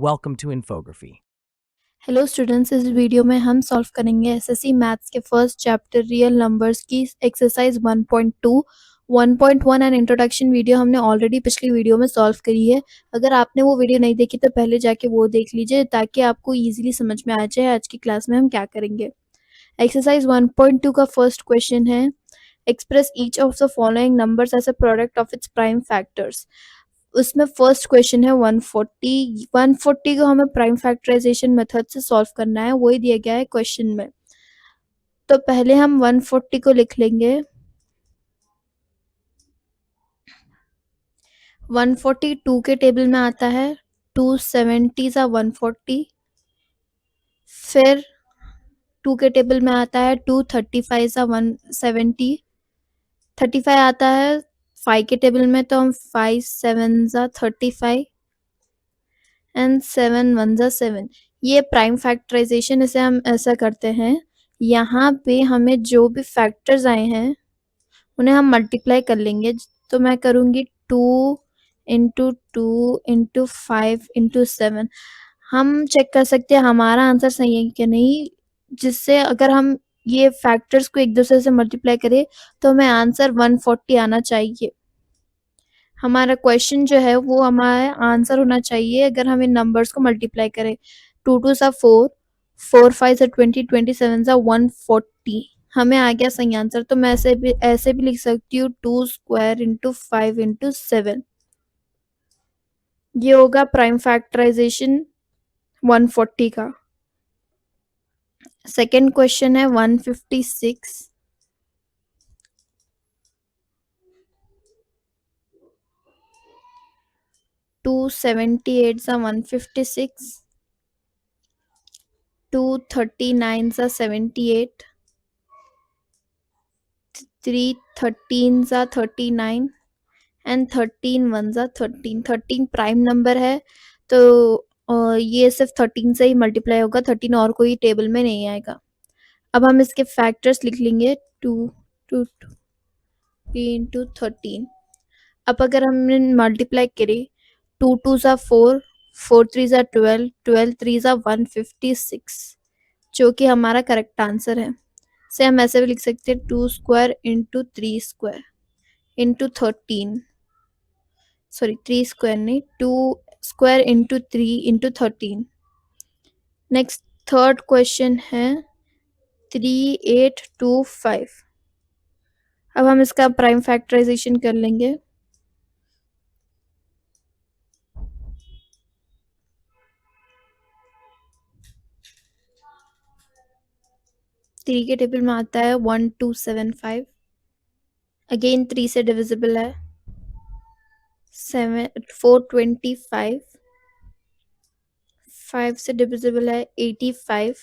Welcome to Infography. Hello students, इस video में हम सॉल्व करेंगे एसएससी मैथ्स के फर्स्ट चैप्टर रियल नंबर्स की एक्सरसाइज 1.2 1.1 एंड इंट्रोडक्शन वीडियो हमने ऑलरेडी पिछली वीडियो में सॉल्व करी है। अगर आपने वो वीडियो नहीं देखी तो पहले जाके वो देख लीजिए ताकि आपको इजीली समझ में आ जाए आज की क्लास में हम क्या करेंगे। एक्सरसाइज 1.2 का फर्स्ट क्वेश्चन है, express each of the following numbers as a product of its prime factors. उसमें फर्स्ट क्वेश्चन है 140 को हमें प्राइम फैक्टराइजेशन मेथड से सॉल्व करना है, वही दिया गया है क्वेश्चन में। तो पहले हम 140 को लिख लेंगे। 142 के टेबल में आता है 270 सा 140, फिर 2 के टेबल में आता है 235 सा 170, 35 आता है 5 के टेबल में, तो हम 5 7 सा 35 एंड 7 1 सा 7। ये प्राइम फैक्टराइजेशन, इसे हम ऐसा करते हैं, यहाँ पे हमें जो भी फैक्टर्स आए हैं उन्हें हम मल्टीप्लाई कर लेंगे। तो मैं करूँगी 2 इंटू 2 इंटू 5 इंटू 7। हम चेक कर सकते हैं हमारा आंसर सही है कि नहीं, जिससे अगर हम ये फैक्टर्स को एक दूसरे से मल्टीप्लाई करें तो हमें आंसर 140 आना चाहिए। हमारा क्वेश्चन जो है वो हमारा आंसर होना चाहिए अगर हम इन नंबर्स को मल्टीप्लाई करें। 2 2 सा 4, 4 5 सा 20, 27 सा 140, हमें आ गया सही आंसर। तो मैं ऐसे भी लिख सकती हूँ 2 स्क्वायर इंटू 5 इंटू 7। ये होगा प्राइम फैक्टराइजेशन 140 का। सेकेंड क्वेश्चन है 156। 278 सा 156, 239 सा 78, 313 सा 39 एंड 13 1 सा 13। 13 प्राइम नंबर है तो ये सिर्फ 13 से ही मल्टीप्लाई होगा, 13 और कोई टेबल में नहीं आएगा। अब हम इसके फैक्टर्स लिख लेंगे 2 2 3 इंटू 13। अब अगर हमने मल्टीप्लाई करें 2 2 सा 4, 4 3 सा 12, 12 3 सा 156, जो कि हमारा करेक्ट आंसर है। से हम ऐसे भी लिख सकते हैं 2 square into 3 square into 13, sorry 3 square नहीं, 2 square into 3 into 13। Next third question है 3825। अब हम इसका प्राइम फैक्टराइजेशन कर लेंगे। थ्री के टेबल में आता है 1275, अगेन 3 से डिविजिबल है। 425, 5 से डिविजिबल है 85,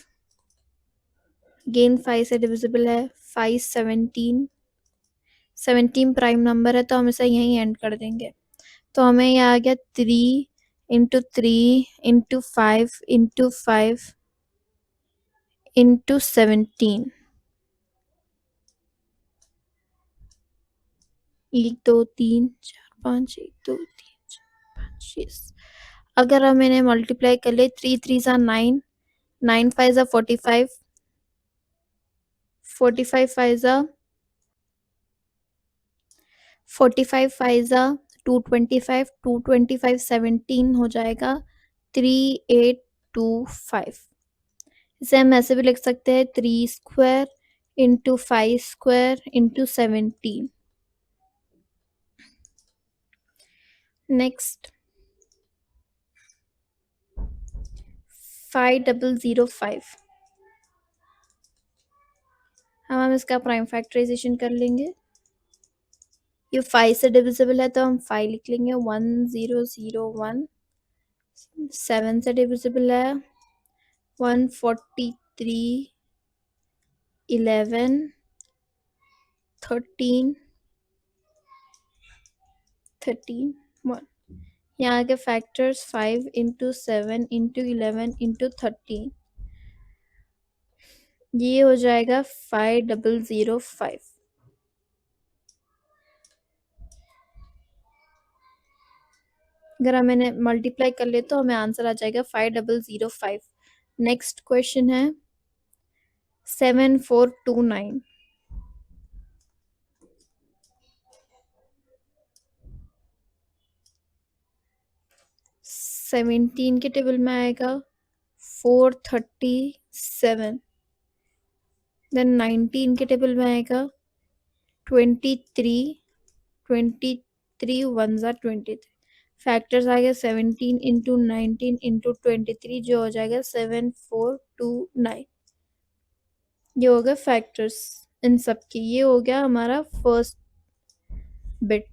अगेन 5 से डिविजिबल है 517। 17 प्राइम नंबर है तो हम इसे यहीं एंड कर देंगे। तो हमें ये आ गया 3 इंटू 3 इंटू 5 इंटू 5 इंटू 17। 1 2 3 4 5, 1 2 3 4 5 6। अगर हम इन्हें मल्टीप्लाई कर ले 3 3 सा 9, 9 5 सा 45, 45 5 सा 45 5 सा 225, 225 17 हो जाएगा 3825। इसे हम ऐसे भी लिख सकते हैं 3 square into 5 square into 17। Next 5005। हम इसका प्राइम फैक्टराइजेशन कर लेंगे। ये 5 से डिविजिबल है तो हम 5 लिख लेंगे 1001। 7 से डिविजिबल है 143, 11, 13, 13 1। यहाँ के फैक्टर्स 5 इंटू 7 इंटू 11 इंटू 13, ये हो जाएगा 5005। अगर हम इन्हें मल्टीप्लाई कर ले तो हमें आंसर आ जाएगा 5005। नेक्स्ट क्वेश्चन है 7429। 17 के टेबल में आएगा 437। देन 19 के टेबल में आएगा 23। 23 वन ज़ा 23। फैक्टर्स आ गया 17 इंटू 19 इंटू 23 जो हो जाएगा 7429। ये हो गया फैक्टर्स इन सब की। ये हो गया हमारा फर्स्ट बिट।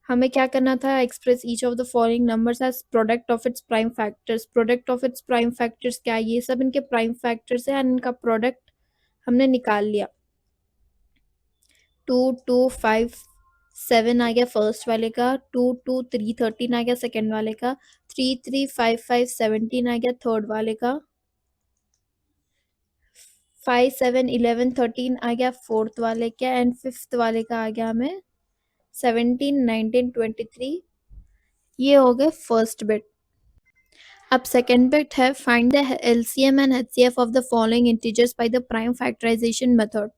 हमें क्या करना था, express each of the following numbers as product of its prime factors. Product of its prime factors क्या है, ये सब इनके प्राइम फैक्टर्स है एंड इनका प्रोडक्ट हमने निकाल लिया। 2257 आ गया फर्स्ट वाले का, 22313 आ गया सेकेंड वाले का, 335517 आ गया थर्ड वाले का, 571113 आ गया फोर्थ वाले का एंड फिफ्थ वाले का आ गया हमें 17 19 23। ये हो गए फर्स्ट बिट। अब सेकेंड बिट है find the LCM and HCF of the following integers by the prime factorization method.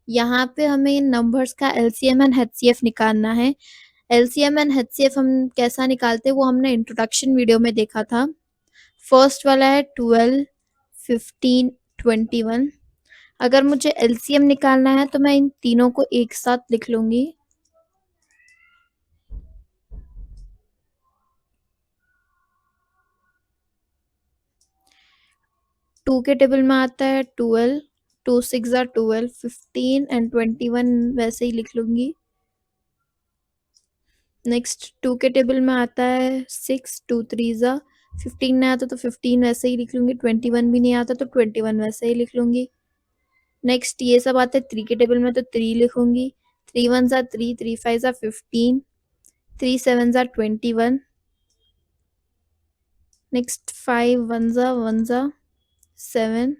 यहाँ पे हमें इन नंबर्स का एलसीएम एंड एचसीएफ निकालना है। एलसीएम एंड एचसीएफ हम कैसा निकालते हैं वो हमने इंट्रोडक्शन वीडियो में देखा था। फर्स्ट वाला है 12 15 21। अगर मुझे एलसीएम निकालना है तो मैं इन तीनों को एक साथ लिख लूंगी। 2 के टेबल में आता है 12, 2 6 12, 15 एंड 21 वैसे ही लिख लूंगी। नेक्स्ट 2 के टेबल में आता है 6, 2 3 15 नहीं आता तो 15 वैसे ही लिख लूंगी। 21 भी नहीं आता तो 21 वैसे ही लिख लूंगी। नेक्स्ट ये सब आते हैं 3 के टेबल में तो 3 लिखूंगी। 3 1 3, 3 5 15, 3 7 21। नेक्स्ट 5 1 1 7,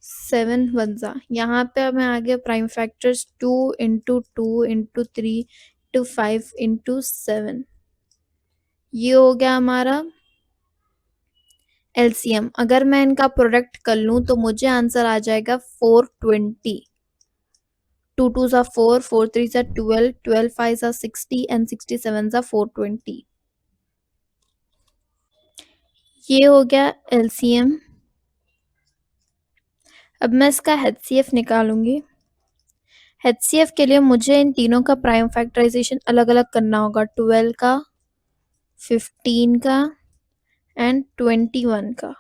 7 1 यहाँ पे हमें आ गया prime factors 2 into 2 into 3 into 5 into 7। ये हो गया हमारा एलसीएम। अगर मैं इनका प्रोडक्ट कर लूं तो मुझे आंसर आ जाएगा 420। 2 2 4, 4 3 12, 12 5 60 एंड 67 420। ये हो गया एलसीएम। अब मैं इसका एचसीएफ निकालूंगी। एचसीएफ के लिए मुझे इन तीनों का प्राइम फैक्टराइजेशन अलग अलग करना होगा। 12 का, 15 का एंड 21 का।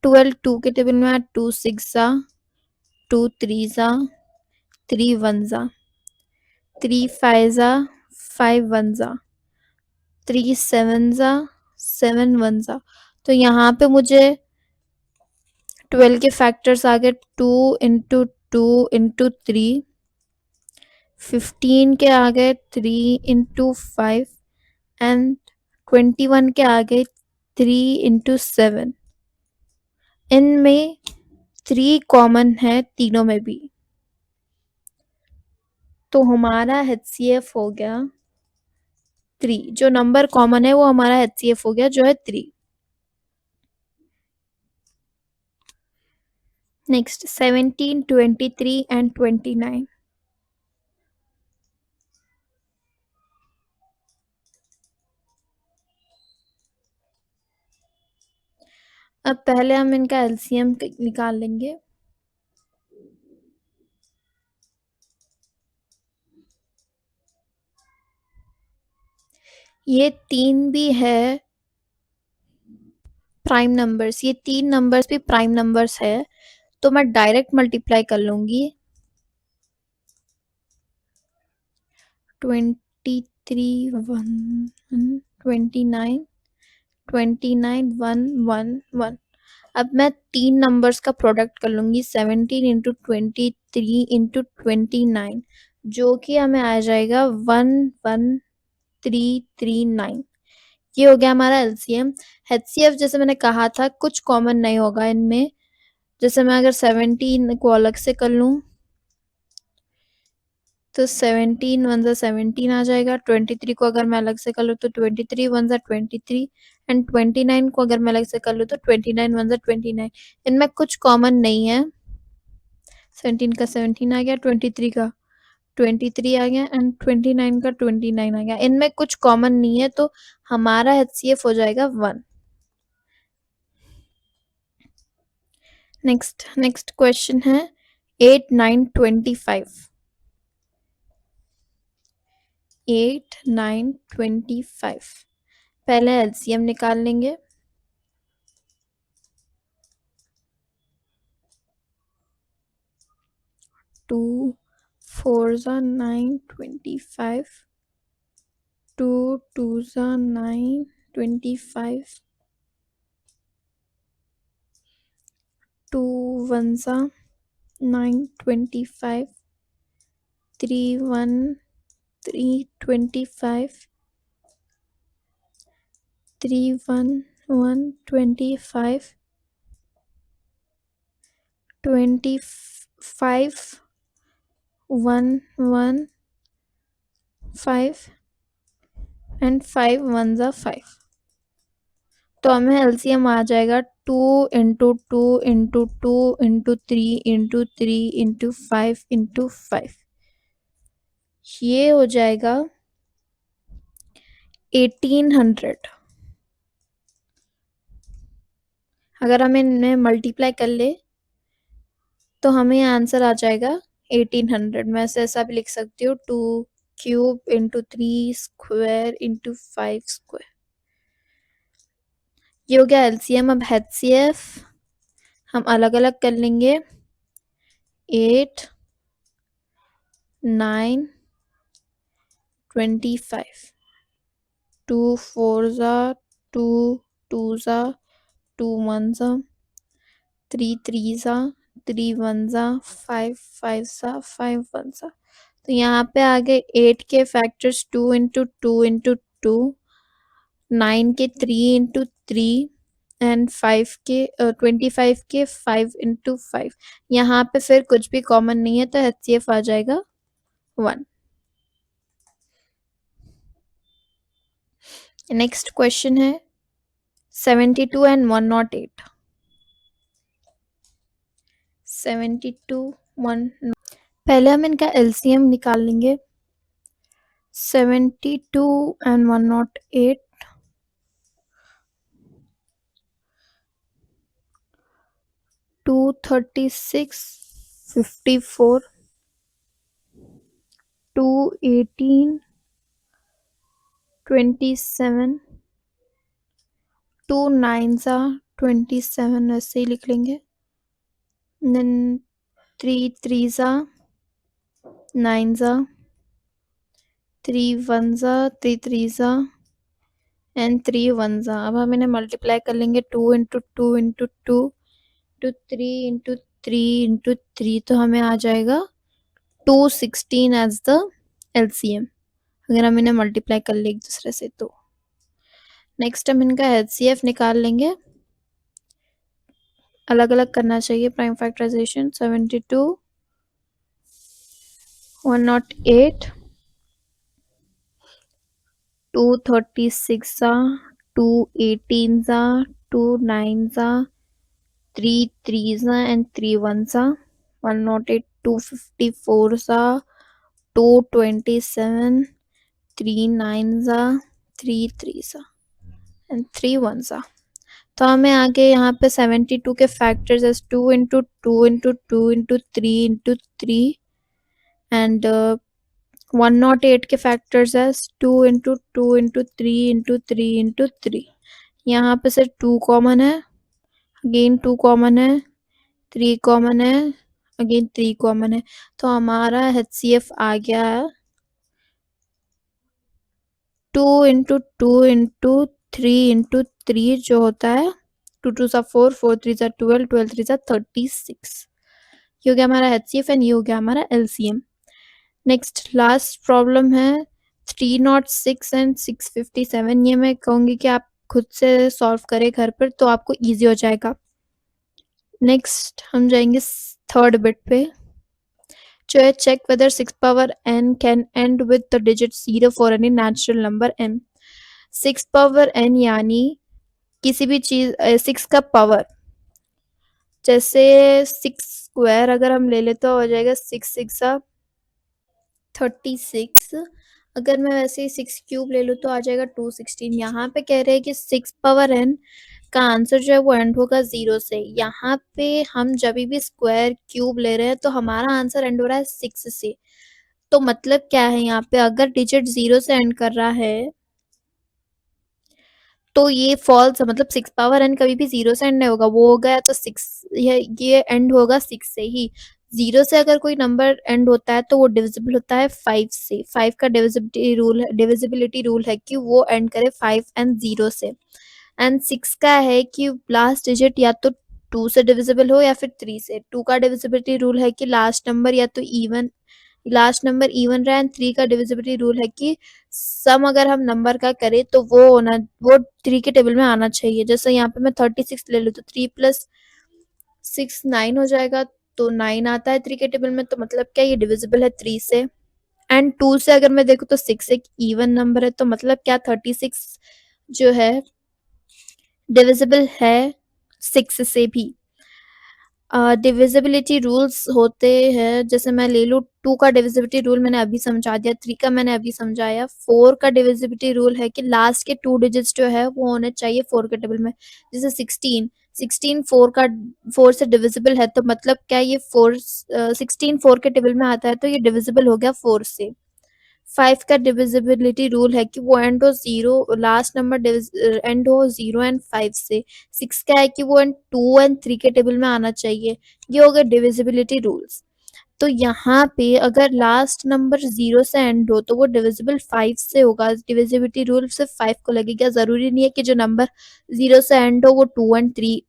12 2 के टेबल में 2 6 2 3 3 1 3 5 5 1 3 7 7 1। तो यहाँ पे मुझे 12 के फैक्टर्स आ गए 2 इंटू 2 इंटू 3। 15 के आ गए 3 इंटू 5 एंड 21 के आ गए 3 इंटू 7। इनमें 3 कॉमन है तीनों में भी, तो हमारा एचसीएफ हो गया 3। जो नंबर कॉमन है वो हमारा एचसीएफ हो गया जो है 3। Next 17 23 and 29। अब पहले हम इनका एलसीएम निकाल लेंगे। ये 3 भी है प्राइम नंबर्स, ये 3 नंबर्स भी प्राइम नंबर्स है, तो मैं डायरेक्ट मल्टीप्लाई कर लूंगी। 23 1 29 29 1 1 1। अब मैं 3 नंबर्स का प्रोडक्ट कर लूंगी 17 इंटू 23 इंटू 29, जो कि हमें आ जाएगा 11339। ये हो गया हमारा एलसीएम। एचसीएफ जैसे मैंने कहा था कुछ कॉमन नहीं होगा इनमें। जैसे मैं अगर 17 को अलग से कर लूं तो 17 वन ज़ा 17 आ जाएगा। 23 को अगर मैं अलग से कर लूँ तो 23 वन ज़ा 23 एंड 29 को अगर मैं अलग से कर लूँ तो 29 वन ज़ा 29। इनमें कुछ कॉमन नहीं है। 17 का 17 आ गया, 23 का 23 आ गया एंड 29 का 29 आ गया। इनमें कुछ कॉमन नहीं है तो हमारा HCF हो जाएगा 1। नेक्स्ट क्वेश्चन है 8 9 25। 8 9 25 पहले LCM निकाल लेंगे। 2 4 ज़ा 9 25, 2 2 ज़ा 9 25, 2 1 ज़ा 9 25, 3 1 3 25, 3 1 1 25, 25 1 1 5 एंड 5 1 ज़ा 5। तो हमें LCM आ जाएगा 2 into 2 into 2 into 3 into 3 into 5 into 5। ये हो जाएगा 1800। अगर हम इन्हें मल्टीप्लाई कर ले तो हमें आंसर आ जाएगा 1800। मैं ऐसा भी लिख सकती हूँ 2 cube into 3 square into 5 square. ये हो गया LCM। अब HCF हम अलग अलग कर लेंगे। 8 9 25, 2 4 ज़ा 2 2 ज़ा 2 1 ज़ा 3 3 ज़ा 3 1 ज़ा 5 5 ज़ा 5 1 ज़ा। तो यहाँ पे आ गए 8 के फैक्टर्स 2 इंटू 2 इंटू 2, 9 के 3 इंटू 3 एंड 5 के 25 के 5 इंटू 5। यहाँ पे फिर कुछ भी कॉमन नहीं है तो HCF आ जाएगा 1। नेक्स्ट क्वेश्चन है 72 एंड 108। 72 1। पहले हम इनका LCM निकाल लेंगे। 72 एंड 108, 236 54, 218 27, 2 9 ज़ा 27 ऐसे ही लिख लेंगे। देन 3 3 ज़ा 9 ज़ा, 3 1 ज़ा 3 3 ज़ा एंड 3 1 ज़ा। अब हम इन्हें मल्टीप्लाई कर लेंगे 2 into 2 into 2 to 3 into 3 into 3। तो हमें आ जाएगा 216 एज द LCM अगर हम इन्हें मल्टीप्लाई कर ले एक दूसरे से तो। नेक्स्ट हम इनका HCF निकाल लेंगे। अलग अलग करना चाहिए प्राइम फैक्टराइजेशन। 72 108, 236 ज़ा 218 ज़ा 2 9 ज़ा 3 3 ज़ा एंड 3 1 ज़ा 108, 254 ज़ा 227, 3 9 ज़ा 3 3 ज़ा एंड 3 1 ज़ा। तो हमें आगे यहाँ पे 72 के factors as 2 into 2 into 2 into 3 into 3 and 108 के factors as 2 into 2 into 3 into 3 into 3। यहाँ पे सिर्फ 2 कॉमन है, अगेन 2 कॉमन है, 3 कॉमन है, अगेन 3 कॉमन है। तो हमारा HCF आ गया है 2 इंटू 2 इंटू 3 इंटू 3 जो होता है 2 2 ज़ा 4, 4 3 ज़ा 12, 12 3 ज़ा 36। ये हो गया हमारा HCF एंड ये हो गया हमारा LCM। नेक्स्ट लास्ट प्रॉब्लम है 306 एंड 657। ये मैं कहूँगी कि आप खुद से सॉल्व करें घर पर तो आपको ईजी हो जाएगा। नेक्स्ट हम जाएंगे थर्ड बिट पे। जो है check whether 6 power n can end with the digit 0 for any natural number n। 6 power n यानी किसी भी चीज 6 का पावर, जैसे 6 स्क्वायर अगर हम ले ले तो हो जाएगा 6 6 36। अगर मैं वैसे ही 6 क्यूब ले लूँ तो आ जाएगा 216। यहाँ पे कह रहे हैं कि 6 पावर n का आंसर जो है वो एंड होगा 0 से। यहाँ पे हम जब भी स्क्वायर क्यूब ले रहे हैं तो हमारा आंसर एंड हो रहा है 6 से। तो मतलब क्या है, यहाँ पे अगर डिजिट 0 से एंड कर रहा है तो ये फॉल्स है, मतलब 6 पावर n कभी भी 0 से एंड नहीं होगा। वो हो गया तो 6, ये एंड होगा 6 से ही। 0 से अगर कोई नंबर एंड होता है तो वो डिविजिबल होता है 5 से। 5 का डिविजिबिलिटी रूल है कि वो एंड करे 5 एंड 0 से। एंड 6 का है कि लास्ट डिजिट या तो 2 से डिविजिबल हो या फिर 3 से। 2 का डिविजिबिलिटी रूल है कि लास्ट नंबर इवन रहे। एंड 3 का डिविजिबिलिटी रूल है कि सम अगर हम नंबर का करें तो वो 3 के टेबल में आना चाहिए। जैसे यहाँ पे मैं 36 ले लूँ तो 3 प्लस 6 9 हो जाएगा, तो 9 आता है 3 के टेबल में। तो मतलब क्या, ये डिविजिबल है 3 से। एंड 2 से अगर मैं देखूँ तो 6 एक इवन नंबर है, तो मतलब क्या 36 जो है डिविजिबल है 6 से भी। डिविजिबिलिटी रूल्स होते हैं, जैसे मैं ले लूँ 2 का डिविजिबिलिटी रूल मैंने अभी समझा दिया, 3 का मैंने अभी समझाया। 4 का डिविजिबिलिटी रूल है कि लास्ट के 2 डिजिट्स जो है वो होने चाहिए 4 के टेबल में। जैसे 16 4 से डिविजिबल है, तो मतलब क्या ये 16 4 के टेबल में आता है, तो ये डिविजिबल हो गया 4 से। 5 का डिविजिबिलिटी रूल है कि वो एंड हो 0, लास्ट नंबर एंड हो 0 एंड 5 से। 6 का है कि वो एंड 2 एंड 3 के टेबल में आना चाहिए। ये हो गए डिविजिबिलिटी रूल्स। तो यहाँ पे अगर लास्ट नंबर 0 से एंड हो तो वो डिविजिबल 5 से होगा। डिविजिबिलिटी रूल सिर्फ 5 को लगेगा, जरूरी नहीं है कि जो नंबर 0 से एंड हो वो 2 एंड 3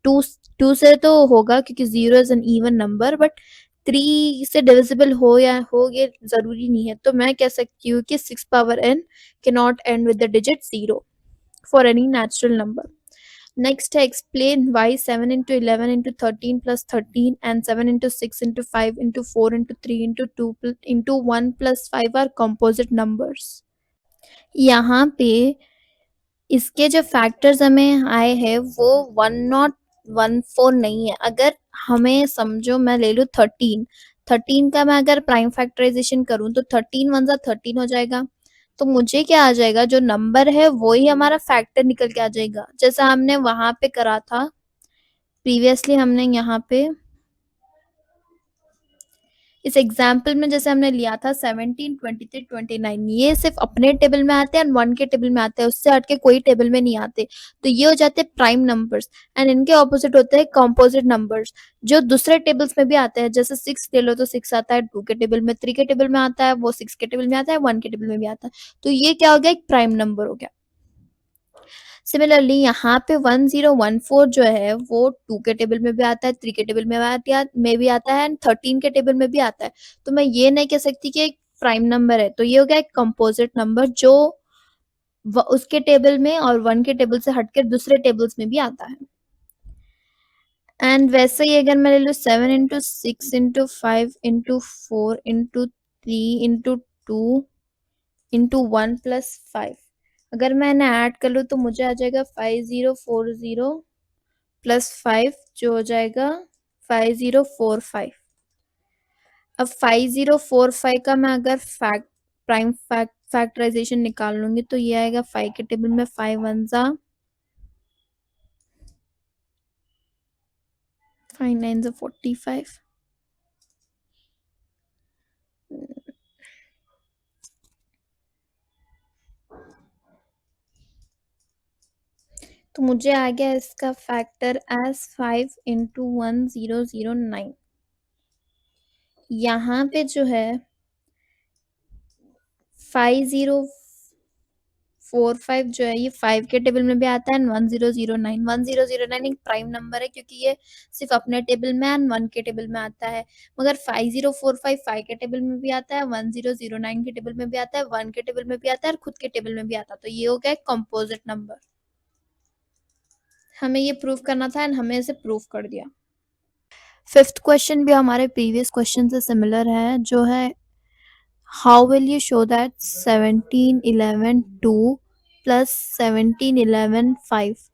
2 से तो होगा क्योंकि 0 is an even number, but 3 से डिविजिबल हो या हो ये जरूरी नहीं है। तो मैं कह सकती हूँ कि 6 power n can not and with the digit 0 for any natural number. Next है explain why 7 into 11 into 13 plus 13 and 7 into 6 into 5 into 4 into 3 into 2 into 1 plus 5 are composite numbers। यहाँ पे इसके जो फैक्टर्स हमें आए हैं वो 1 0 1 4 नहीं है। अगर हमें समझो मैं ले लूँ 13 का मैं अगर प्राइम फैक्टराइजेशन करूँ तो 13 1 जा 13 हो जाएगा। तो मुझे क्या आ जाएगा, जो नंबर है वो ही हमारा फैक्टर निकल के आ जाएगा, जैसा हमने वहां पे करा था प्रीवियसली। हमने यहाँ पे इस एग्जाम्पल में जैसे हमने लिया था 17 23 29, ये सिर्फ अपने टेबल में आते हैं एंड 1 के टेबल में आते हैं, उससे हटके कोई टेबल में नहीं आते। तो ये हो जाते हैं प्राइम नंबर्स। एंड इनके ऑपोजिट होते हैं कॉम्पोजिट नंबर्स, जो दूसरे टेबल्स में भी आते हैं। जैसे 6 ले लो तो 6 आता है 2 के टेबल में, 3 के टेबल में आता है, वो 6 के टेबल में आता है, 1 के टेबल में भी आता है। तो ये क्या हो गया, एक प्राइम नंबर हो गया। सिमिलरली यहाँ पे 1014 जो है वो 2 के टेबल में भी आता है, 3 के टेबल में भी आता है एंड 13 के टेबल में भी आता है। तो मैं ये नहीं कह सकती कि एक प्राइम नंबर है। तो ये हो गया एक कंपोजिट नंबर जो उसके टेबल में और 1 के टेबल से हटकर दूसरे टेबल्स में भी आता है। एंड वैसे ही अगर मैं ले लूँ 7 into 6 into 5 into 4 into 3 into 2 into 1 plus 5, अगर मैं इन्हें ऐड कर लूँ तो मुझे आ जाएगा 5040 प्लस 5 जो हो जाएगा 5045। अब 5045 का मैं अगर प्राइम फैक्टराइजेशन निकाल लूंगी तो ये आएगा 5 के टेबल में 5 1 जा 5 9 जा 45। तो मुझे आ गया इसका फैक्टर एज 5 इंटू 1009। यहाँ पे जो है 5045 जो है ये 5 के टेबल में भी आता है एंड 1009 एक प्राइम नंबर है क्योंकि ये सिर्फ अपने टेबल में एंड 1 के टेबल में आता है। मगर 5045 5 के टेबल में भी आता है, 1009 के टेबल में भी आता है, 1 के टेबल में भी आता है और खुद के टेबल में भी आता है। तो ये हो गया कंपोजिट नंबर। हमें ये प्रूव करना था एंड हमें इसे प्रूव कर दिया। फिफ्थ क्वेश्चन भी हमारे प्रीवियस क्वेश्चन से सिमिलर है, जो है how will you show that 17 11 2 plus 17 11 5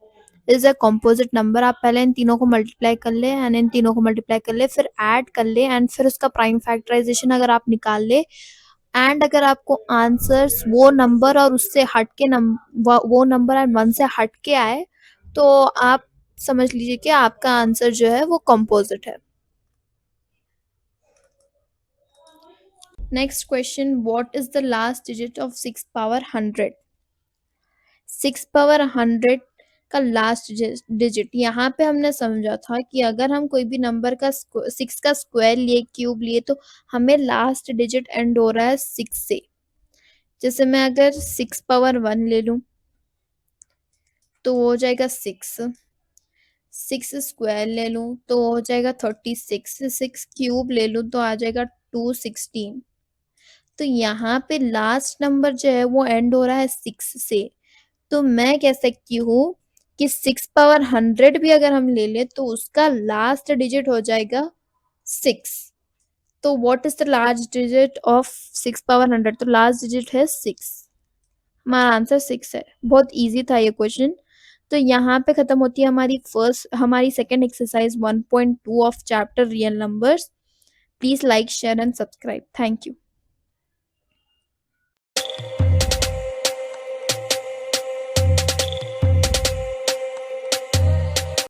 is a composite number. आप पहले इन तीनों को मल्टीप्लाई कर ले एंड इन तीनों को मल्टीप्लाई कर ले, फिर ऐड कर ले एंड फिर उसका प्राइम फैक्टराइजेशन अगर आप निकाल ले, एंड अगर आपको आंसर्स वो नंबर और उससे हट के वो नंबर एंड वन से हट के आए, तो आप समझ लीजिए कि आपका आंसर जो है वो कॉम्पोजिट है। Next question, what is the last digit of 6 power 100? 6 power 100 का लास्ट डिजिट, यहाँ पे हमने समझा था कि अगर हम कोई भी नंबर का 6 का स्क्वायर लिए, क्यूब लिए, तो हमें लास्ट डिजिट एंड हो रहा है 6 से। जैसे मैं अगर 6 पावर 1 ले लूं तो हो जाएगा 6, 6 स्क्वायर ले लूं तो हो जाएगा 36, 6 क्यूब ले लूं तो आ जाएगा 216। तो यहाँ पे लास्ट नंबर जो है वो एंड हो रहा है 6 से, तो मैं कह सकती हूँ कि 6 पावर 100 भी अगर हम ले ले तो उसका लास्ट डिजिट हो जाएगा 6। तो what is the last digit of 6 power 100? तो लास्ट डिजिट है 6। हमारा आंसर 6 है। बहुत इजी था ये क्वेश्चन। तो यहाँ पे खत्म होती है हमारी second exercise 1.2 of chapter real numbers. Please like, share and subscribe. Thank you.